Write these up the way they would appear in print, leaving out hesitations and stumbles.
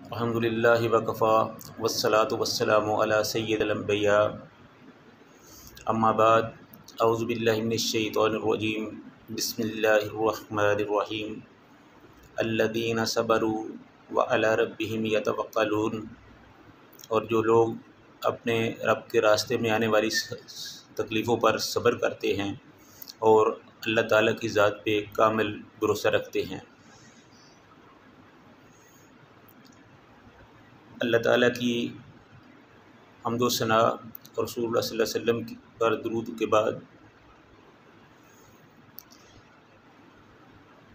अल्हम्दुलिल्लाहि वकफ़ा वस्सलातु वस्सलामु अला सय्यिदिल अंबिया अम्मा बाद औज़ु बिल्लाहि मिनश शैतानिर रजीम बिस्मिल्लाहिर रहमानिर रहीम अल्लज़ीना सबरू व अला रब्बिहिम यतवक्कलून। और जो लोग अपने रब के रास्ते में आने वाली तकलीफ़ों पर सब्र करते हैं और अल्लाह ताला की ज़ात पे कामिल भरोसा रखते हैं। अल्लाह ताला की हम्द व सना और रसूलुल्लाह सल्लल्लाहु अलैहि वसल्लम पर दुरूद के बाद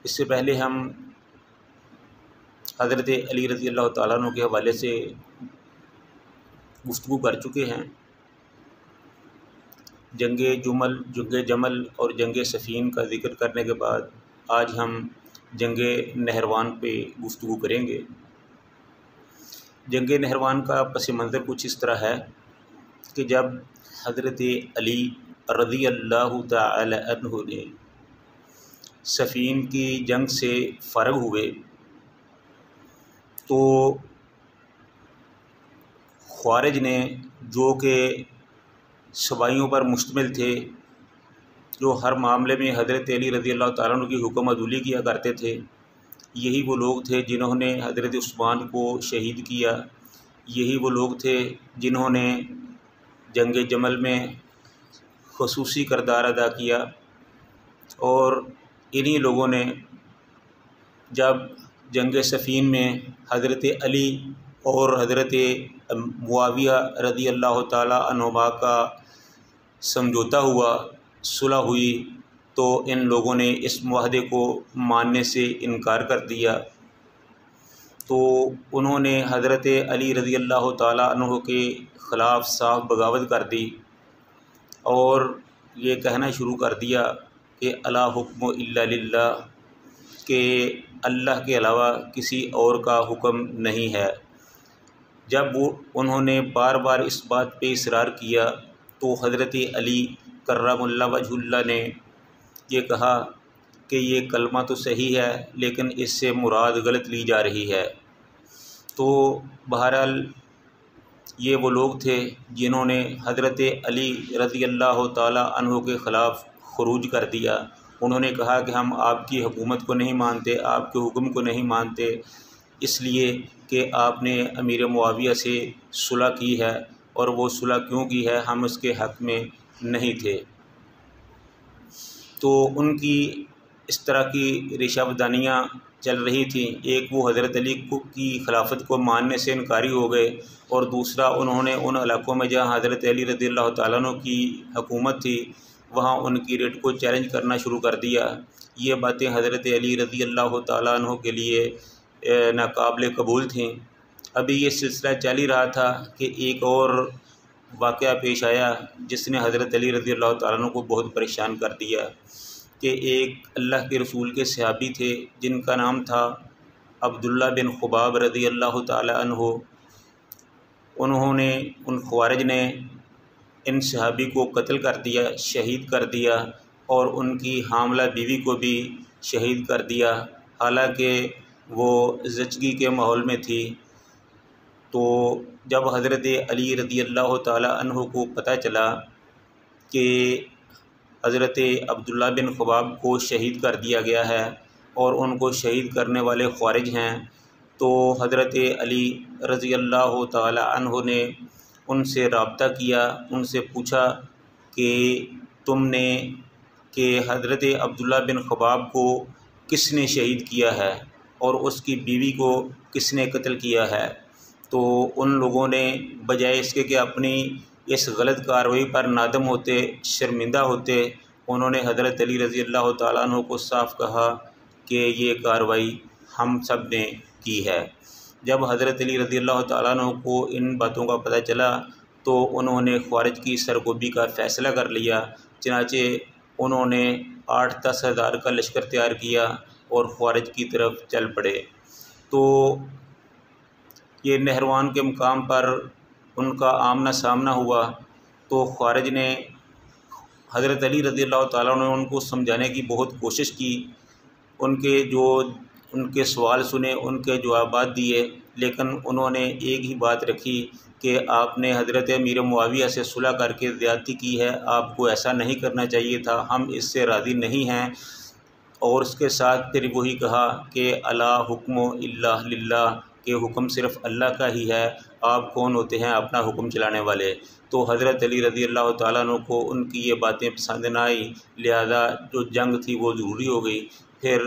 इससे पहले हम हज़रत अली रज़ी अल्लाह ताला अन्हु के हवाले से गुफ्तगू कर चुके हैं। जंगे जमल और जंगे सफ़ीन का ज़िक्र करने के बाद आज हम जंगे नहरवान पे गुफ्तगू करेंगे। जंगे नहरवान का पस मंज़र कुछ इस तरह है कि जब हज़रत अली रज़ी अल्लाह तआला अन्हु ने सफ़ीन की जंग से फ़ारिग़ हुए तो ख़वारिज ने, जो कि सवाइयों पर मुश्तमिल थे, जो हर मामले में हज़रत अली रज़ी अल्लाह तआला अन्हु की हुक्म अदूली किया करते थे, यही वो लोग थे जिन्होंने हज़रत उस्मान को शहीद किया। यही वो लोग थे जिन्होंने जंग जमल में ख़ुसूसी किरदार अदा किया। और इन्हीं लोगों ने जब जंग सफ़ीन में हज़रत अली और हज़रत मुआविया रज़ी अल्लाह ताला अन्हुमा का समझौता हुआ, सुलह हुई, तो इन लोगों ने इस मुआहदे को मानने से इनकार कर दिया। तो उन्होंने हज़रत अली रज़ी अल्लाह ताला अन्हु के ख़िलाफ़ साफ बगावत कर दी और ये कहना शुरू कर दिया कि अला हुक्मु इल्ला लिल्लाह, कि अल्लाह के अलावा किसी और का हुक्म नहीं है। जब उन्होंने बार बार इस बात पे इसरार किया तो हज़रत अली कर्रमुल्लाह वजहुल्लाह ने ये कहा कि ये कलमा तो सही है लेकिन इससे मुराद गलत ली जा रही है। तो बहरहाल ये वो लोग थे जिन्होंने हज़रत अली रज़ी अल्लाह ताला अन्हु के ख़िलाफ़ ख़ुरूज कर दिया। उन्होंने कहा कि हम आपकी हुकूमत को नहीं मानते, आपके हुक्म को नहीं मानते, इसलिए कि आपने अमीर मुआविया से सुलह की है और वो सुलह क्यों की है, हम उसके हक़ में नहीं थे। तो उनकी इस तरह की रिशावदानियाँ चल रही थी। एक वो हज़रत अली की खिलाफत को मानने से इनकारी हो गए और दूसरा उन्होंने उन इलाक़ों में जहाँ हज़रत अली रज़ी अल्लाह तआला अन्हु की हुकूमत थी वहाँ उनकी रेट को चैलेंज करना शुरू कर दिया। ये बातें हज़रत अली रज़ी अल्लाह तआला अन्हु के लिए नाकाबिल कबूल थीं। अभी ये सिलसिला चल ही रहा था कि एक और वाक़या पेश आया जिसने हज़रत अली रज़ी अल्लाह तआला अन्हु को बहुत परेशान कर दिया कि एक अल्लाह के रसूल के सहाबी थे जिनका नाम था अब्दुल्ला बिन खुबाब रज़ी अल्लाह तआला अन्हु। उन्होंने, उन ख़वारिज ने इन सहाबी को कत्ल कर दिया, शहीद कर दिया और उनकी हामला बीवी को भी शहीद कर दिया, हालांकि वो ज़चगी के माहौल में थी। तो जब हज़रत अली रज़ी अल्लाह तआला अन्हु को पता चला कि हज़रत अब्दुल्ला बिन खुबाब को शहीद कर दिया गया है और उनको शहीद करने वाले ख़वारिज हैं, तो हज़रत अली रज़ी अल्लाह तआला अन्हु ने उनसे रब्ता किया, उनसे पूछा कि तुमने कि हज़रत अब्दुल्ला बिन खुबाब को किसने शहीद किया है और उसकी बीवी को किसने कत्ल किया है। तो उन लोगों ने बजाय इसके कि अपनी इस गलत कार्रवाई पर नादम होते, शर्मिंदा होते, उन्होंने हज़रत अली रज़ी अल्लाह तआला अन्हु को साफ कहा कि ये कार्रवाई हम सब ने की है। जब हज़रत अली रज़ी अल्लाह तआला अन्हु को इन बातों का पता चला तो उन्होंने ख़वारिज की सरगोबी का फ़ैसला कर लिया। चनाचे उन्होंने 8-10 हज़ार का लश्कर तैयार किया और ख़वारिज की तरफ चल पड़े। तो ये नहरवान के मुकाम पर उनका आमना सामना हुआ तो ख़वारिज ने हज़रत अली रज़ी अल्लाह तआला अन्हु ने उनको समझाने की बहुत कोशिश की। उनके सवाल सुने, उनके जवाबात दिए, लेकिन उन्होंने एक ही बात रखी कि आपने हज़रत अमीर मुआविया से सुलह करके ज़्यादती की है, आपको ऐसा नहीं करना चाहिए था, हम इससे राज़ी नहीं हैं। और उसके साथ फिर वही कहा कि अला हुक्मो इल्ला लिल्लाह, के हुक्म सिर्फ़ अल्लाह का ही है, आप कौन होते हैं अपना हुक्म चलाने वाले। तो हज़रत अली रज़ी अल्लाह तआला अन्हु को उनकी ये बातें पसंद ना आई, लिहाजा जो जंग थी वो ज़रूरी हो गई। फिर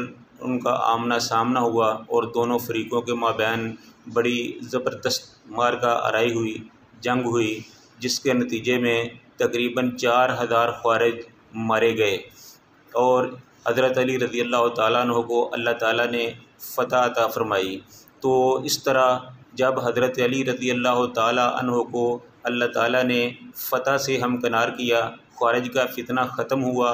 उनका आमना सामना हुआ और दोनों फ़रीक़ों के माबैन बड़ी ज़बरदस्त मारका आराई हुई, जंग हुई, जिसके नतीजे में तकरीबन 4000 ख़वारिज मारे गए और हज़रत अली रज़ी अल्लाह तआला अन्हु को अल्लाह ताला ने फ़तह अता फ़रमाई। तो इस तरह जब हज़रत अली रज़ी अल्लाह तआला अन्हु को अल्लाह ताला ने फ़तह से हमकिनार किया, ख़वारिज का फ़ितना ख़त्म हुआ,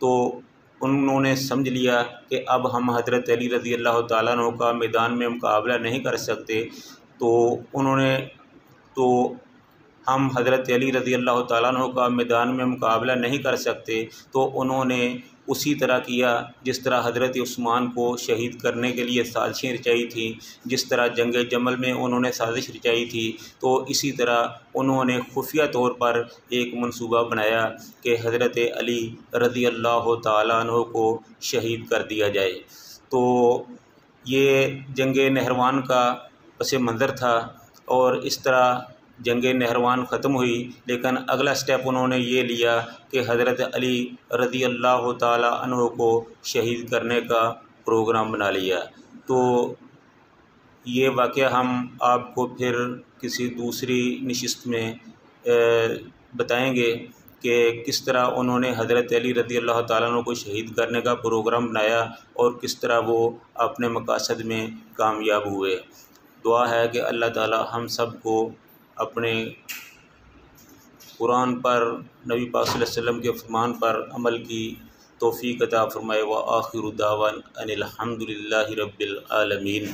तो उन्होंने समझ लिया कि अब हम हज़रत अली रज़ी अल्लाह तआला अन्हु का मैदान में मुकाबला नहीं कर सकते। तो उन्होंने तो हम हज़रत अली रज़ी अल्लाह तआला अन्हु का मैदान में मुकाबला नहीं कर सकते, तो उन्होंने उसी तरह किया जिस तरह हज़रत उस्मान को शहीद करने के लिए साजिशें रचाई थी, जिस तरह जंग जमल में उन्होंने साजिश रचाई थी। तो इसी तरह उन्होंने खुफिया तौर पर एक मंसूबा बनाया कि हज़रत अली रज़ी अल्लाह तआला अन्हु को शहीद कर दिया जाए। तो ये जंग नहरवान का पस मंज़र था और इस तरह जंग नहरवान ख़त्म हुई। लेकिन अगला स्टेप उन्होंने ये लिया कि हज़रत अली रज़ी अल्लाह तआला अन्हु को शहीद करने का प्रोग्राम बना लिया। तो ये वाक़या हम आपको फिर किसी दूसरी नशिस्त में बताएंगे कि किस तरह उन्होंने हज़रत अली रज़ी अल्लाह तआला अन्हु को शहीद करने का प्रोग्राम बनाया और किस तरह वो अपने मकासद में कामयाब हुए। दुआ है कि अल्लाह ताला हम सब को अपने कुरान पर, नबी पाक सल्लल्लाहु अलैहि वसल्लम के फरमान पर अमल की तौफ़ीक़ अता फ़रमाए। व आखिरु दावाना अनिल हम्दुलिल्लाहि रब्बिल आलमीन।